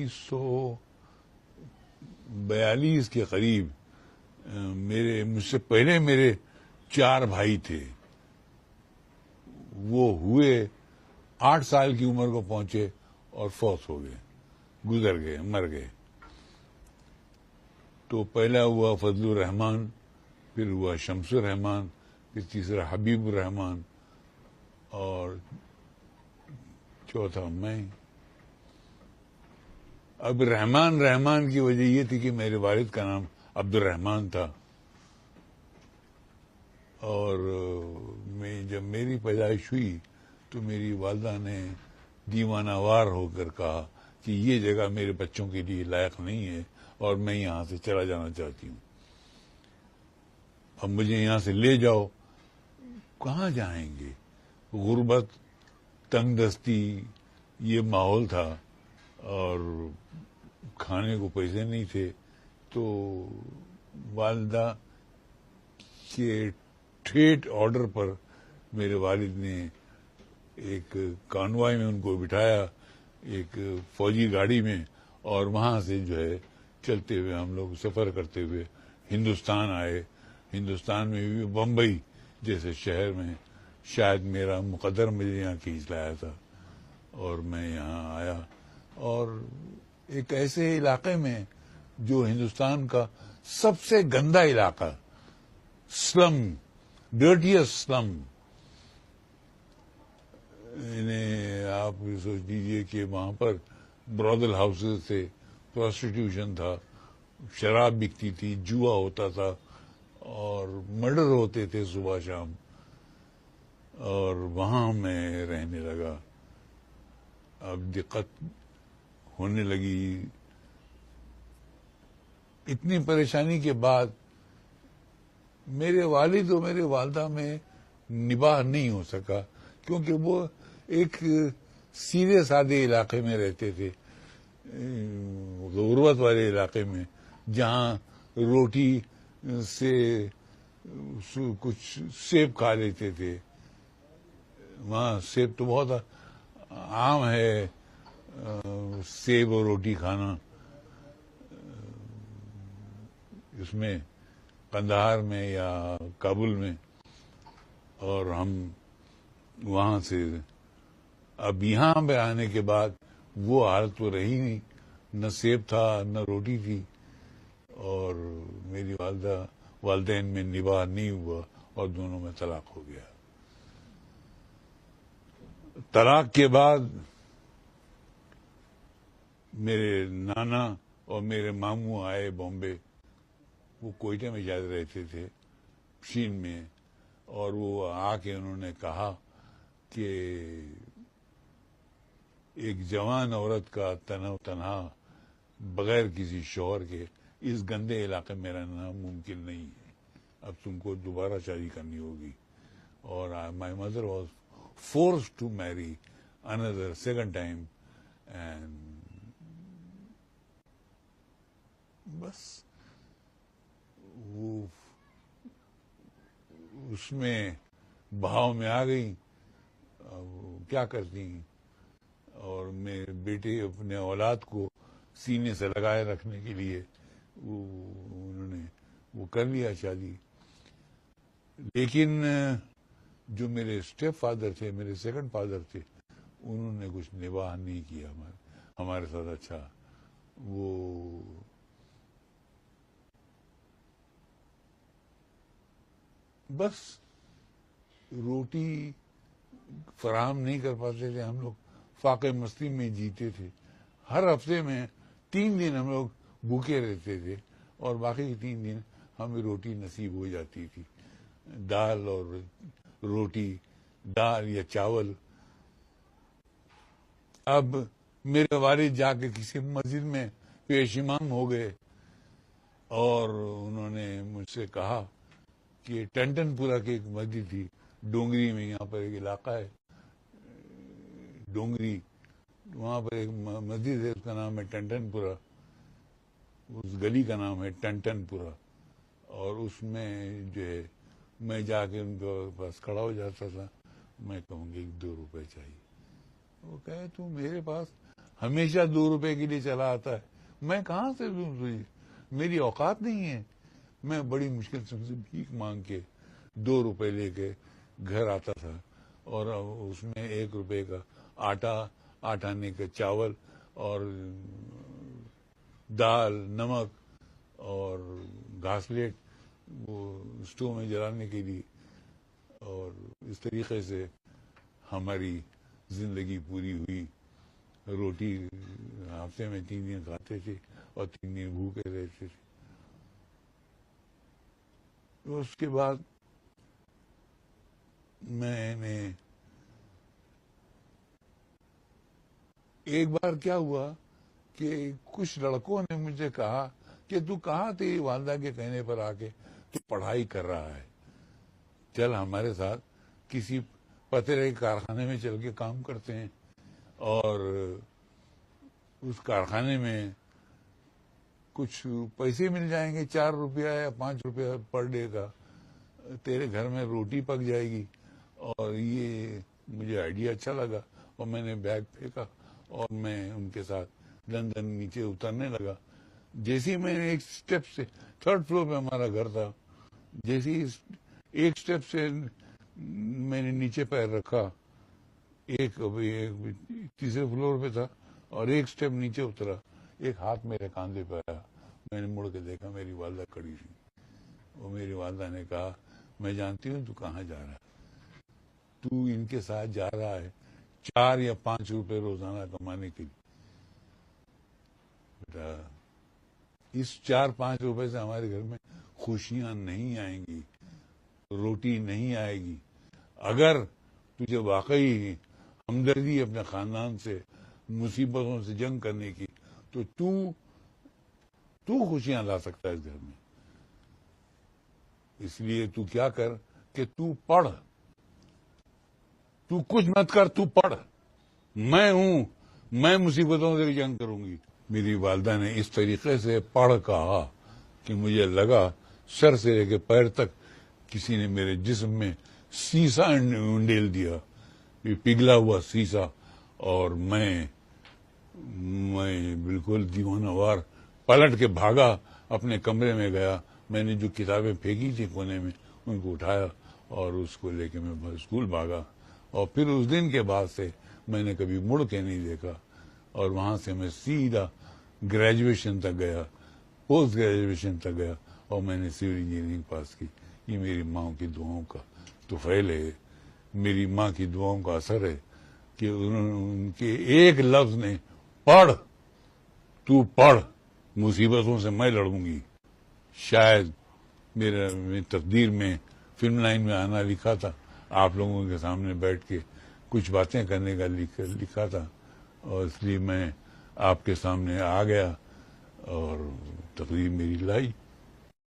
1942 کے قریب مجھ سے پہلے میرے 4 بھائی تھے، وہ ہوئے 8 سال کی عمر کو پہنچے اور فوت ہو گئے، گزر گئے، مر گئے. تو پہلا ہوا فضل الرحمان، پھر ہوا شمس الرحمان، پھر تیسرا حبیب الرحمان، اور چوتھا میں. اب رحمان کی وجہ یہ تھی کہ میرے والد کا نام عبد الرحمان تھا، اور جب میری پیدائش ہوئی تو میری والدہ نے دیوانہ وار ہو کر کہا کہ یہ جگہ میرے بچوں کے لیے لائق نہیں ہے اور میں یہاں سے چلا جانا چاہتی ہوں، اب مجھے یہاں سے لے جاؤ. کہاں جائیں گے؟ غربت، تنگ دستی، یہ ماحول تھا، اور کھانے کو پیسے نہیں تھے. تو والدہ کے ٹھیٹ آرڈر پر میرے والد نے ایک کانوائے میں ان کو بٹھایا، ایک فوجی گاڑی میں، اور وہاں سے جو ہے چلتے ہوئے ہم لوگ سفر کرتے ہوئے ہندوستان آئے. ہندوستان میں بھی بمبئی جیسے شہر میں شاید میرا مقدر مجھے یہاں کھینچ لایا تھا، اور میں یہاں آیا، اور ایک ایسے علاقے میں جو ہندوستان کا سب سے گندا علاقہ، سلم، ڈرٹیسٹ سلم. آپ سوچ لیجیے کہ وہاں پر برادل ہاؤسز تھے، پروسٹیٹیوشن تھا، شراب بکتی تھی، جوا ہوتا تھا، اور مرڈر ہوتے تھے صبح شام. اور وہاں میں رہنے لگا. اب دقت ہونے لگی. اتنی پریشانی کے بعد میرے والد اور میرے والدہ میں نباہ نہیں ہو سکا، کیونکہ وہ ایک سیدھے سادے علاقے میں رہتے تھے، غربت والے علاقے میں، جہاں روٹی سے کچھ سیب کھا لیتے تھے. وہاں سیب تو بہت عام ہے، سیب اور روٹی کھانا. اس میں قندھار میں یا کابل میں. اور ہم وہاں سے اب یہاں پہ آنے کے بعد وہ حالت تو رہی نہیں، نہ سیب تھا نہ روٹی تھی، اور میری والدین میں نباہ نہیں ہوا اور دونوں میں طلاق ہو گیا. طلاق کے بعد میرے نانا اور میرے ماموں آئے بامبے. وہ کوئٹہ میں شاید رہتے تھے، شین میں، اور وہ آ کے انہوں نے کہا کہ ایک جوان عورت کا تنہا بغیر کسی شوہر کے اس گندے علاقے میں رہنا ممکن نہیں ہے، اب تم کو دوبارہ شادی کرنی ہوگی. اور my mother was forced to marry another second time. And بس وہ اس میں بہاؤ میں آ گئی. کیا کرتی ہیں؟ اور میرے بیٹے اپنے اولاد کو سینے سے لگائے رکھنے کے لیے انہوں نے وہ کر لیا شادی. لیکن جو میرے اسٹیپ فادر تھے، میرے سیکنڈ فادر تھے، انہوں نے کچھ نباہ نہیں کیا ہمارے ساتھ. اچھا، وہ بس روٹی فراہم نہیں کر پاتے تھے. ہم لوگ فاقے مستی میں جیتے تھے. ہر ہفتے میں 3 دن ہم لوگ بھوکے رہتے تھے، اور باقی 3 دن ہمیں روٹی نصیب ہو جاتی تھی، دال اور روٹی، دال یا چاول. اب میرے والد جا کے کسی مسجد میں پیش امام ہو گئے، اور انہوں نے مجھ سے کہا کہ ٹنٹن پورہ کی ایک مسجد تھی ڈونگری میں، یہاں پر ایک علاقہ ہے ڈونگری، وہاں پر ایک مسجد ہے، اس کا نام ہے ٹنٹن پورہ، اس گلی کا نام ہے ٹنٹن پورہ. اور اس میں جو ہے میں جا کے ان کے پاس کھڑا ہو جاتا تھا. میں کہوں گی 2 روپے چاہیے. وہ کہے تو میرے پاس ہمیشہ 2 روپے کے لیے چلا آتا ہے. میں کہاں سے دوں تجھے؟ میری اوقات نہیں ہے. میں بڑی مشکل سے بھیک مانگ کے 2 روپے لے کے گھر آتا تھا, اور اس میں 1 روپے کا آٹا, 8 آنے کا چاول, اور دال, نمک اور گھاسلیٹ وہ اسٹو میں جلانے کے لیے. اور اس طریقے سے ہماری زندگی پوری ہوئی. روٹی ہفتے میں 3 دن کھاتے تھے اور 3 دن بھوکے رہتے تھے. اس کے بعد میں نے ایک بار کیا ہوا کہ کچھ لڑکوں نے مجھے کہا کہ تو کہاں تھی والدہ کے کہنے پر آ کے تو پڑھائی کر رہا ہے, چل ہمارے ساتھ کسی پترے کے کارخانے میں چل کے کام کرتے ہیں, اور اس کارخانے میں کچھ پیسے مل جائیں گے, 4 روپیہ یا 5 روپیہ پر ڈے کا, تیرے گھر میں روٹی پک جائے گی. اور یہ مجھے آئیڈیا اچھا لگا, اور میں نے بیگ پھینکا اور میں ان کے ساتھ لندن نیچے اترنے لگا. جیسے ہی میں نے ایک سٹیپ سے, 3rd فلور پہ ہمارا گھر تھا, جیسے ہی ایک سٹیپ سے میں نے نیچے پیر رکھا, ایک 3رے فلور پہ تھا, اور ایک سٹیپ نیچے اترا, ایک ہاتھ میرے کاندھے پہ آیا. میں نے مڑ کے دیکھا, میری والدہ کھڑی تھی. اور میری والدہ نے کہا, میں جانتی ہوں تو کہاں جا رہا ہے, تو ان کے ساتھ جا رہا ہے 4 یا 5 روپے روزانہ کمانے کے لیے. بیٹا, اس 4-5 روپے سے ہمارے گھر میں خوشیاں نہیں آئیں گی, روٹی نہیں آئے گی. اگر تجھے واقعی ہمدردی اپنے خاندان سے, مصیبتوں سے جنگ کرنے کی, تو تو خوشیاں لا سکتا ہے اس گھر میں. اس لیے تو کیا کر کہ تو پڑھ, تو کچھ مت کر, تو پڑھ. میں ہوں, میں مصیبتوں سے جنگ کروں گی. میری والدہ نے اس طریقے سے پڑھ کہا کہ مجھے لگا سر سے لے کے پیر تک کسی نے میرے جسم میں سیسا انڈیل دیا, یہ پگھلا ہوا سیسا. اور میں بالکل دیوانہ وار پلٹ کے بھاگا, اپنے کمرے میں گیا. میں نے جو کتابیں پھینکی تھی کونے میں ان کو اٹھایا اور اس کو لے کے میں اسکول بھاگا. اور پھر اس دن کے بعد سے میں نے کبھی مڑ کے نہیں دیکھا, اور وہاں سے میں سیدھا گریجویشن تک گیا, پوسٹ گریجویشن تک گیا, اور میں نے سول انجینئرنگ پاس کی. یہ میری ماں کی دعاؤں کا طفیل ہے, میری ماں کی دعاؤں کا اثر ہے کہ ان کے ایک لفظ نے, پڑھ, تو پڑھ, مصیبتوں سے میں لڑوں گی. شاید میرے تقدیر میں فلم لائن میں آنا لکھا تھا, آپ لوگوں کے سامنے بیٹھ کے کچھ باتیں کرنے کا لکھا تھا, اور اس لیے میں آپ کے سامنے آ گیا اور تقریر میری لائی.